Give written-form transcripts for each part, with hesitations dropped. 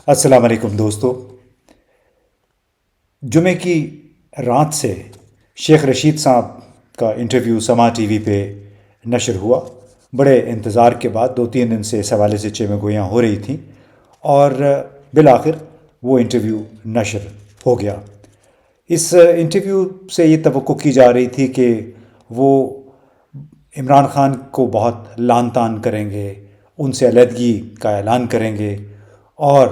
السلام علیکم دوستو. جمعے کی رات سے شیخ رشید صاحب کا انٹرویو سما ٹی وی پہ نشر ہوا. بڑے انتظار کے بعد 2-3 دن سے اس حوالے سے چیمیں گویاں ہو رہی تھیں اور بالآخر وہ انٹرویو نشر ہو گیا. اس انٹرویو سے یہ توقع کی جا رہی تھی کہ وہ عمران خان کو بہت لعن طعن کریں گے، ان سے علیحدگی کا اعلان کریں گے اور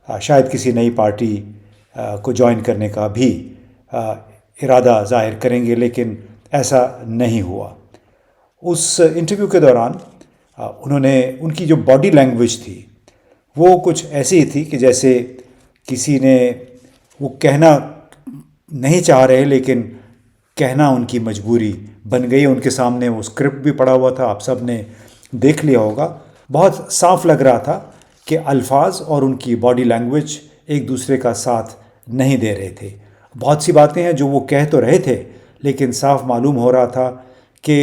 شاید کسی نئی پارٹی کو جوائن کرنے کا بھی ارادہ ظاہر کریں گے، لیکن ایسا نہیں ہوا. اس انٹرویو کے دوران ان کی جو باڈی لینگویج تھی وہ کچھ ایسی ہی تھی کہ جیسے کسی نے وہ کہنا نہیں چاہ رہے لیکن کہنا ان کی مجبوری بن گئی. ان کے سامنے وہ اسکرپٹ بھی پڑا ہوا تھا، آپ سب نے دیکھ لیا ہوگا. بہت صاف لگ رہا تھا کہ الفاظ اور ان کی باڈی لینگویج ایک دوسرے کا ساتھ نہیں دے رہے تھے. بہت سی باتیں ہیں جو وہ کہہ تو رہے تھے لیکن صاف معلوم ہو رہا تھا کہ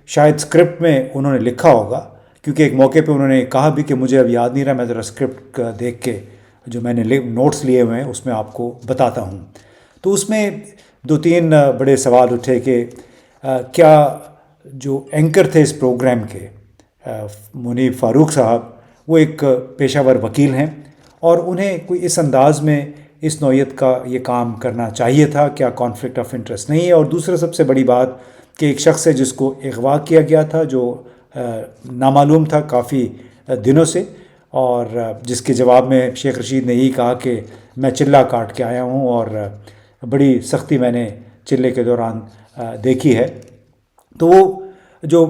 شاید اسکرپٹ میں انہوں نے لکھا ہوگا، کیونکہ ایک موقع پہ انہوں نے کہا بھی کہ مجھے اب یاد نہیں رہا، میں ذرا اسکرپٹ دیکھ کے جو میں نے نوٹس لیے ہوئے ہیں اس میں آپ کو بتاتا ہوں. تو اس میں 2-3 بڑے سوال اٹھے کہ کیا جو اینکر تھے اس پروگرام کے منیب فاروق صاحب، وہ ایک پیشہ ور وکیل ہیں اور انہیں کوئی اس انداز میں اس نوعیت کا یہ کام کرنا چاہیے تھا، کیا کانفلکٹ آف انٹرسٹ نہیں ہے؟ اور دوسرا سب سے بڑی بات کہ ایک شخص ہے جس کو اغوا کیا گیا تھا، جو نامعلوم تھا کافی دنوں سے، اور جس کے جواب میں شیخ رشید نے یہی کہا کہ میں چلہ کاٹ کے آیا ہوں اور بڑی سختی میں نے چلے کے دوران دیکھی ہے. تو وہ جو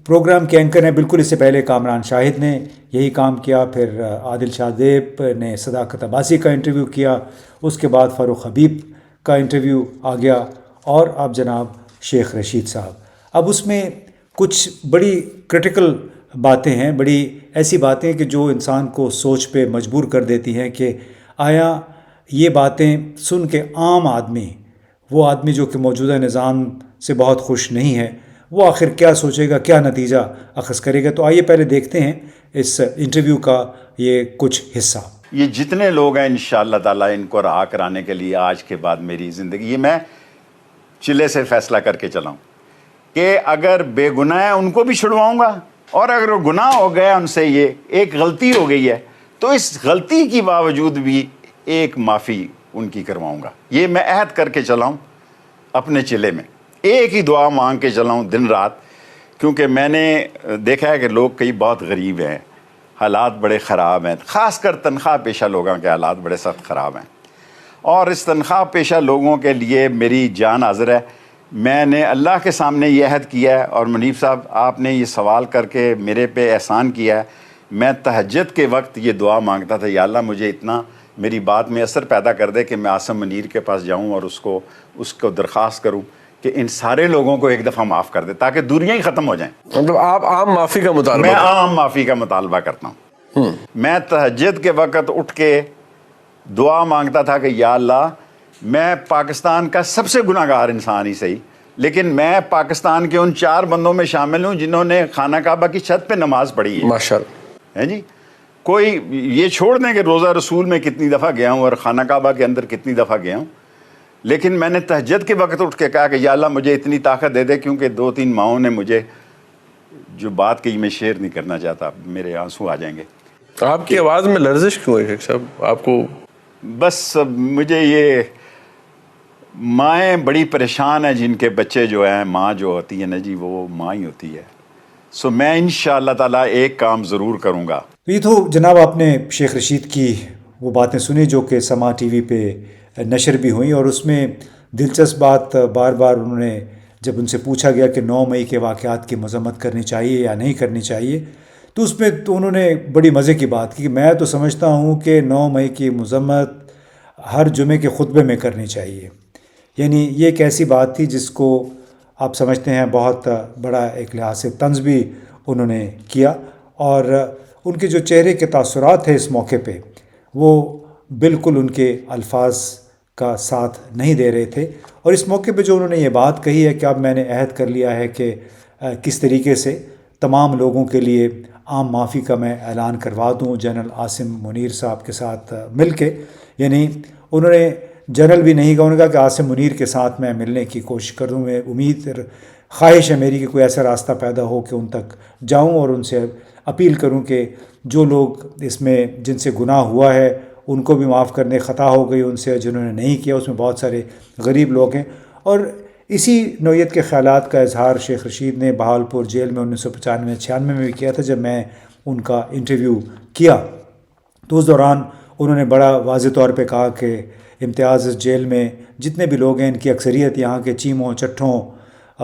پروگرام کے اینکر ہیں، بالکل اس سے پہلے کامران شاہد نے یہی کام کیا، پھر عادل شاہ زیب نے صداقت عباسی کا انٹرویو کیا، اس کے بعد فاروق حبیب کا انٹرویو آ گیا اور اب جناب شیخ رشید صاحب. اب اس میں کچھ بڑی کرٹیکل باتیں ہیں، بڑی ایسی باتیں کہ جو انسان کو سوچ پہ مجبور کر دیتی ہیں کہ آیا یہ باتیں سن کے عام آدمی، وہ آدمی جو کہ موجودہ نظام سے بہت خوش نہیں ہے، وہ آخر کیا سوچے گا، کیا نتیجہ اخذ کرے گا؟ تو آئیے پہلے دیکھتے ہیں اس انٹرویو کا یہ کچھ حصہ. یہ جتنے لوگ ہیں انشاءاللہ تعالیٰ ان کو رہا کرانے کے لیے آج کے بعد میری زندگی، یہ میں چلے سے فیصلہ کر کے چلا ہوں کہ اگر بے گناہ ہیں ان کو بھی چھڑواؤں گا، اور اگر وہ گناہ ہو گیا ان سے، یہ ایک غلطی ہو گئی ہے تو اس غلطی کی باوجود بھی ایک معافی ان کی کرواؤں گا. یہ میں عہد کر کے چلا ہوں اپنے چلے میں. ایک ہی دعا مانگ کے چلا ہوں دن رات، کیونکہ میں نے دیکھا ہے کہ لوگ کئی بہت غریب ہیں، حالات بڑے خراب ہیں، خاص کر تنخواہ پیشہ لوگوں کے حالات بڑے سخت خراب ہیں. اور اس تنخواہ پیشہ لوگوں کے لیے میری جان حاضر ہے. میں نے اللہ کے سامنے یہ عہد کیا ہے، اور منیب صاحب آپ نے یہ سوال کر کے میرے پہ احسان کیا ہے. میں تہجد کے وقت یہ دعا مانگتا تھا، یا اللہ مجھے اتنا میری بات میں اثر پیدا کر دے کہ میں عاصم منیر کے پاس جاؤں اور اس کو درخواست کروں کہ ان سارے لوگوں کو ایک دفعہ معاف کر دے تاکہ دوریاں ہی ختم ہو جائیں. مطلب آپ عام معافی کا مطالبہ؟ میں عام معافی کا مطالبہ کرتا ہوں. میں تہجد کے وقت اٹھ کے دعا مانگتا تھا کہ یا اللہ میں پاکستان کا سب سے گناہ گار انسان ہی صحیح، لیکن میں پاکستان کے ان 4 بندوں میں شامل ہوں جنہوں نے خانہ کعبہ کی چھت پہ نماز پڑھی ہے. ماشاءاللہ ہے جی. کوئی یہ چھوڑ دیں کہ روزہ رسول میں کتنی دفعہ گیا ہوں اور خانہ کعبہ کے اندر کتنی دفعہ گیا ہوں، لیکن میں نے تہجد کے وقت اٹھ کے کہا کہ یا اللہ مجھے اتنی طاقت دے دے، کیونکہ 2-3 ماؤں نے مجھے جو بات کہی میں شیئر نہیں کرنا چاہتا، میرے آنسو آ جائیں گے. آپ کی آواز میں لرزش کیوں ہے شیخ صاحب؟ آپ کو بس مجھے یہ مائیں بڑی پریشان ہیں جن کے بچے جو ہیں، ماں جو ہوتی ہے نا جی وہ ماں ہی ہوتی ہے. سو میں انشاءاللہ تعالیٰ ایک کام ضرور کروں گا. یہ تو جناب آپ نے شیخ رشید کی وہ باتیں سنی جو کہ سما ٹی وی پہ نشر بھی ہوئیں، اور اس میں دلچسپ بات بار بار انہوں نے جب ان سے پوچھا گیا کہ 9 مئی کے واقعات کی مذمت کرنی چاہیے یا نہیں کرنی چاہیے، تو اس میں تو انہوں نے بڑی مزے کی بات کی کہ میں تو سمجھتا ہوں کہ 9 مئی کی مذمت ہر جمعے کے خطبے میں کرنی چاہیے. یعنی یہ ایک ایسی بات تھی جس کو آپ سمجھتے ہیں بہت بڑا ایک لحاظ سے طنز بھی انہوں نے کیا، اور ان کے جو چہرے کے تاثرات تھے اس موقع پہ وہ بالکل ان کے الفاظ کا ساتھ نہیں دے رہے تھے. اور اس موقع پہ جو انہوں نے یہ بات کہی ہے کہ اب میں نے عہد کر لیا ہے کہ کس طریقے سے تمام لوگوں کے لیے عام معافی کا میں اعلان کروا دوں جنرل عاصم منیر صاحب کے ساتھ مل کے. یعنی انہوں نے جنرل بھی نہیں کہا، انہوں نے کہا کہ عاصم منیر کے ساتھ میں ملنے کی کوشش کروں. میں خواہش ہے میری کہ کوئی ایسا راستہ پیدا ہو کہ ان تک جاؤں اور ان سے اپیل کروں کہ جو لوگ اس میں جن سے گناہ ہوا ہے ان کو بھی معاف کرنے، خطا ہو گئی ان سے، جنہوں نے نہیں کیا اس میں بہت سارے غریب لوگ ہیں. اور اسی نوعیت کے خیالات کا اظہار شیخ رشید نے بہاولپور جیل میں 1995-96 میں بھی کیا تھا. جب میں ان کا انٹرویو کیا تو اس دوران انہوں نے بڑا واضح طور پہ کہا کہ امتیاز اس جیل میں جتنے بھی لوگ ہیں ان کی اکثریت یہاں کے چیموں چٹھوں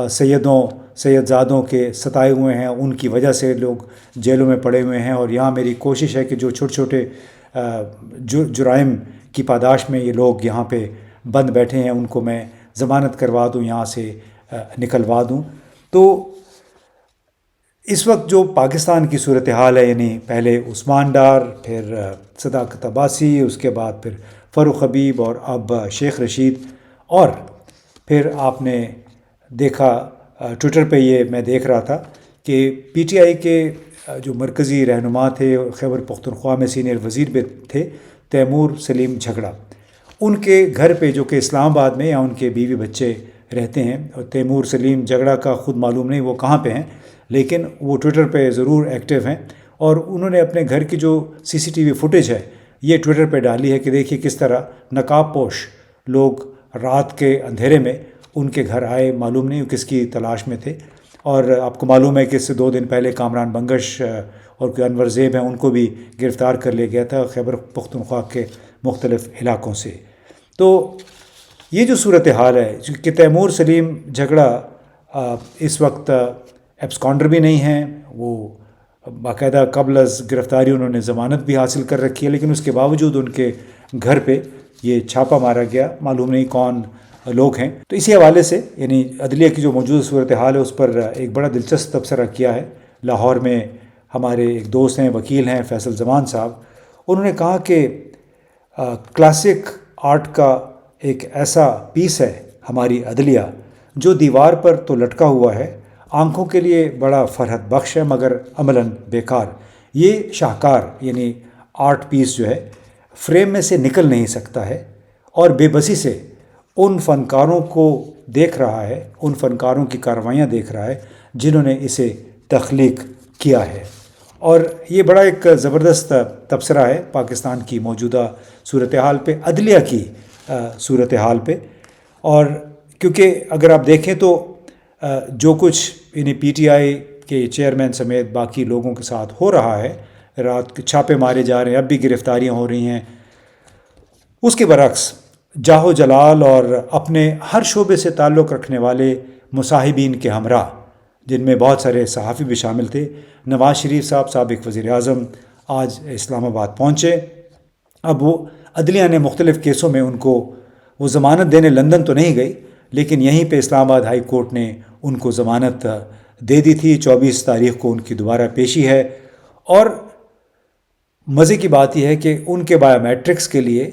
سیدوں سیدزادوں کے ستائے ہوئے ہیں، ان کی وجہ سے لوگ جیلوں میں پڑے ہوئے ہیں. اور یہاں میری کوشش ہے کہ جو چھوٹے چھوٹے جرائم کی پاداش میں یہ لوگ یہاں پہ بند بیٹھے ہیں ان کو میں ضمانت کروا دوں، یہاں سے نکلوا دوں. تو اس وقت جو پاکستان کی صورتحال ہے، یعنی پہلے عثمان ڈار، پھر صداقت عباسی، اس کے بعد پھر فاروق حبیب اور اب شیخ رشید، اور پھر آپ نے دیکھا ٹویٹر پہ یہ میں دیکھ رہا تھا کہ پی ٹی آئی کے جو مرکزی رہنما تھے، خیبر پختونخوا میں سینئر وزیر بھی تھے، تیمور سلیم جھگڑا، ان کے گھر پہ جو کہ اسلام آباد میں یا ان کے بیوی بچے رہتے ہیں. اور تیمور سلیم جھگڑا کا خود معلوم نہیں وہ کہاں پہ ہیں، لیکن وہ ٹویٹر پہ ضرور ایکٹیو ہیں. اور انہوں نے اپنے گھر کی جو سی سی ٹی وی فوٹیج ہے یہ ٹویٹر پہ ڈالی ہے کہ دیکھیے کس طرح نقاب پوش لوگ رات کے اندھیرے میں ان کے گھر آئے، معلوم نہیں کس کی تلاش میں تھے. اور آپ کو معلوم ہے کہ اس سے 2 دن پہلے کامران بنگش اور کوئی انور زیب ہیں ان کو بھی گرفتار کر لیا گیا تھا خیبر پختونخوا کے مختلف علاقوں سے. تو یہ جو صورتحال ہے کہ تیمور سلیم جھگڑا اس وقت ایبسکانڈر بھی نہیں ہیں، وہ باقاعدہ قبل از گرفتاری انہوں نے ضمانت بھی حاصل کر رکھی ہے، لیکن اس کے باوجود ان کے گھر پہ یہ چھاپہ مارا گیا، معلوم نہیں کون لوگ ہیں. تو اسی حوالے سے یعنی عدلیہ کی جو موجودہ صورتحال ہے اس پر ایک بڑا دلچسپ تبصرہ کیا ہے. لاہور میں ہمارے ایک دوست ہیں، وکیل ہیں، فیصل زمان صاحب، انہوں نے کہا کہ کلاسک آرٹ کا ایک ایسا پیس ہے ہماری عدلیہ جو دیوار پر تو لٹکا ہوا ہے، آنکھوں کے لیے بڑا فرحت بخش ہے مگر عملاً بیکار. یہ شاہکار یعنی آرٹ پیس جو ہے فریم میں سے نکل نہیں سکتا ہے اور بے بسی سے ان فنکاروں کو دیکھ رہا ہے، ان فنکاروں کی کاروائیاں دیکھ رہا ہے جنہوں نے اسے تخلیق کیا ہے. اور یہ بڑا ایک زبردست تبصرہ ہے پاکستان کی موجودہ صورتحال پہ، عدلیہ کی صورتحال پہ. اور کیونکہ اگر آپ دیکھیں تو جو کچھ یعنی پی ٹی آئی کے چیئرمین سمیت باقی لوگوں کے ساتھ ہو رہا ہے، رات کے چھاپے مارے جا رہے ہیں، اب بھی گرفتاریاں ہو رہی ہیں، اس کے برعکس جاہ و جلال اور اپنے ہر شعبے سے تعلق رکھنے والے مصاحبین کے ہمراہ، جن میں بہت سارے صحافی بھی شامل تھے، نواز شریف صاحب سابق وزیر اعظم آج اسلام آباد پہنچے. اب وہ عدلیہ نے مختلف کیسوں میں ان کو وہ ضمانت دینے لندن تو نہیں گئی، لیکن یہیں پہ اسلام آباد ہائی کورٹ نے ان کو ضمانت دے دی تھی. 24 تاریخ کو ان کی دوبارہ پیشی ہے. اور مزے کی بات یہ ہے کہ ان کے بایو میٹرکس کے لیے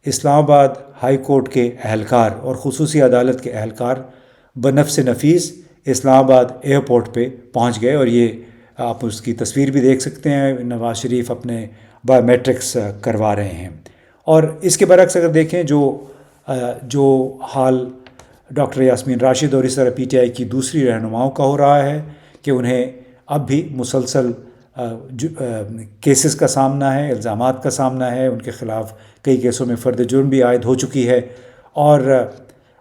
اسلام آباد ہائی کورٹ کے اہلکار اور خصوصی عدالت کے اہلکار بنفس نفیس اسلام آباد ایئرپورٹ پہ پہنچ گئے. اور یہ آپ اس کی تصویر بھی دیکھ سکتے ہیں، نواز شریف اپنے بایو میٹرکس کروا رہے ہیں. اور اس کے برعکس اگر دیکھیں جو حال ڈاکٹر یاسمین راشد اور اس طرح پی ٹی آئی کی دوسری رہنماؤں کا ہو رہا ہے کہ انہیں اب بھی مسلسل کیسز کا سامنا ہے، الزامات کا سامنا ہے، ان کے خلاف کئی کیسوں میں فرد جرم بھی عائد ہو چکی ہے اور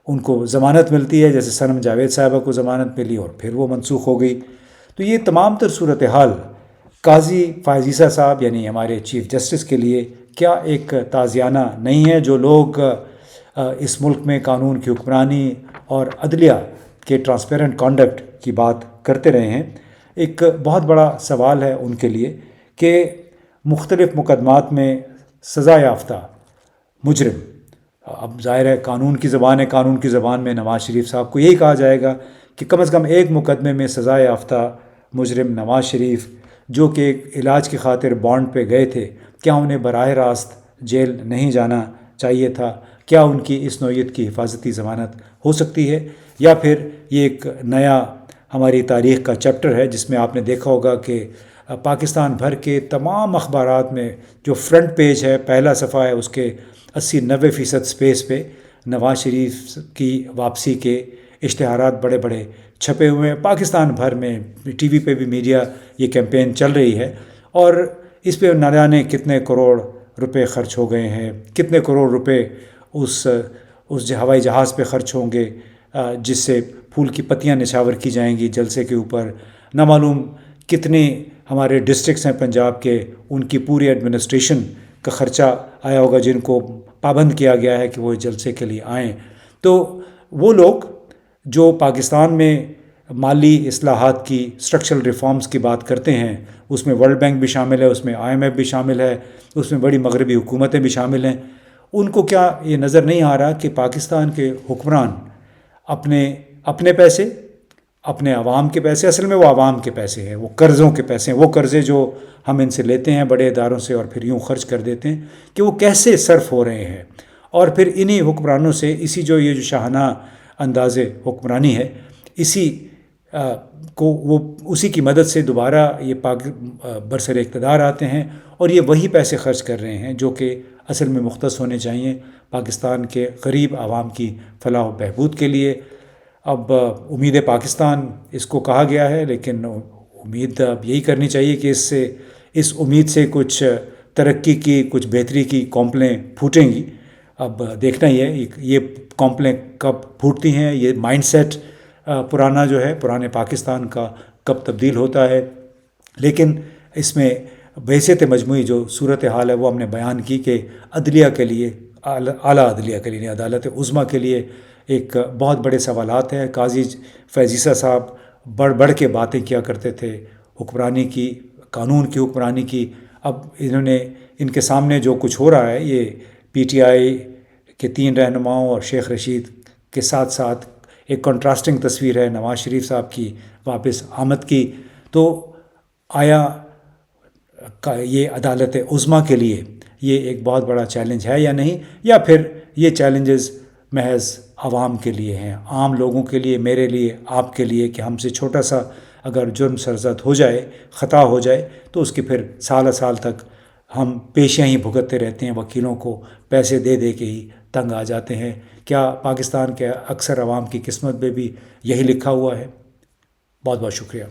ان کو ضمانت ملتی ہے، جیسے صنم جاوید صاحبہ کو ضمانت ملی اور پھر وہ منسوخ ہو گئی. تو یہ تمام تر صورتحال قاضی فائز عیسیٰ صاحب یعنی ہمارے چیف جسٹس کے لیے کیا ایک تازیانہ نہیں ہے. جو لوگ اس ملک میں قانون کی حکمرانی اور عدلیہ کے ٹرانسپیرنٹ کانڈکٹ کی بات کرتے رہے ہیں، ایک بہت بڑا سوال ہے ان کے لیے کہ مختلف مقدمات میں سزا یافتہ مجرم، اب ظاہر ہے قانون کی زبان ہے، قانون کی زبان میں نواز شریف صاحب کو یہی کہا جائے گا کہ کم از کم ایک مقدمے میں سزا یافتہ مجرم نواز شریف جو کہ ایک علاج کی خاطر بانڈ پہ گئے تھے، کیا انہیں براہ راست جیل نہیں جانا چاہیے تھا؟ کیا ان کی اس نوعیت کی حفاظتی ضمانت ہو سکتی ہے؟ یا پھر یہ ایک نیا ہماری تاریخ کا چیپٹر ہے جس میں آپ نے دیکھا ہوگا کہ پاکستان بھر کے تمام اخبارات میں جو فرنٹ پیج ہے، پہلا صفحہ ہے، اس کے 80-90% سپیس پہ نواز شریف کی واپسی کے اشتہارات بڑے بڑے چھپے ہوئے ہیں. پاکستان بھر میں ٹی وی پہ بھی میڈیا یہ کیمپین چل رہی ہے، اور اس پہ نہ جانے کتنے کروڑ روپے خرچ ہو گئے ہیں، کتنے کروڑ روپے اس ہوائی جہاز پہ خرچ ہوں گے جس سے پھول کی پتیاں نچھاور کی جائیں گی جلسے کے اوپر. نہ معلوم کتنے ہمارے ڈسٹرکٹس ہیں پنجاب کے، ان کی پوری ایڈمنسٹریشن کا خرچہ آیا ہوگا جن کو پابند کیا گیا ہے کہ وہ جلسے کے لیے آئیں. تو وہ لوگ جو پاکستان میں مالی اصلاحات کی، اسٹرکچرل ریفارمز کی بات کرتے ہیں، اس میں ورلڈ بینک بھی شامل ہے، اس میں IMF بھی شامل ہے، اس میں بڑی مغربی حکومتیں بھی شامل ہیں، ان کو کیا یہ نظر نہیں آ رہا کہ پاکستان کے حکمران اپنے پیسے، اپنے عوام کے پیسے، اصل میں وہ عوام کے پیسے ہیں، وہ قرضوں کے پیسے ہیں، وہ قرضے جو ہم ان سے لیتے ہیں بڑے اداروں سے اور پھر یوں خرچ کر دیتے ہیں، کہ وہ کیسے صرف ہو رہے ہیں. اور پھر انہی حکمرانوں سے یہ جو شاہانہ انداز حکمرانی ہے، اسی کی مدد سے دوبارہ یہ برسر اقتدار آتے ہیں، اور یہ وہی پیسے خرچ کر رہے ہیں جو کہ اصل میں مختص ہونے چاہیے پاکستان کے غریب عوام کی فلاح و بہبود کے لیے. اب امید پاکستان اس کو کہا گیا ہے، لیکن امید اب یہی کرنی چاہیے کہ اس امید سے کچھ ترقی کی، کچھ بہتری کی کونپلیں پھوٹیں گی. اب دیکھنا ہی ہے یہ کونپلیں کب پھوٹتی ہیں، یہ مائنڈ سیٹ پرانا جو ہے پرانے پاکستان کا کب تبدیل ہوتا ہے. لیکن اس میں بحیثیت مجموعی جو صورتحال ہے وہ ہم نے بیان کی کہ عدلیہ کے لیے، اعلیٰ عدلیہ کے لیے، عدالت عظمیٰ کے لیے ایک بہت بڑے سوالات ہیں. قاضی فیضیسہ صاحب بڑھ کے باتیں کیا کرتے تھے حکمرانی کی، قانون کی حکمرانی کی. اب ان کے سامنے جو کچھ ہو رہا ہے، یہ PTI کے 3 رہنماؤں اور شیخ رشید کے ساتھ ساتھ ایک کنٹراسٹنگ تصویر ہے نواز شریف صاحب کی واپس آمد کی. تو آیا یہ عدالت عظمیٰ کے لیے یہ ایک بہت بڑا چیلنج ہے یا نہیں، یا پھر یہ چیلنجز محض عوام کے لیے ہیں، عام لوگوں کے لیے، میرے لیے، آپ کے لیے، کہ ہم سے چھوٹا سا اگر جرم سرزد ہو جائے، خطا ہو جائے، تو اس کے پھر سال تک ہم پیشیاں ہی بھگتتے رہتے ہیں، وکیلوں کو پیسے دے دے کے ہی تنگ آ جاتے ہیں. کیا پاکستان کے اکثر عوام کی قسمت میں بھی یہی لکھا ہوا ہے؟ بہت بہت شکریہ.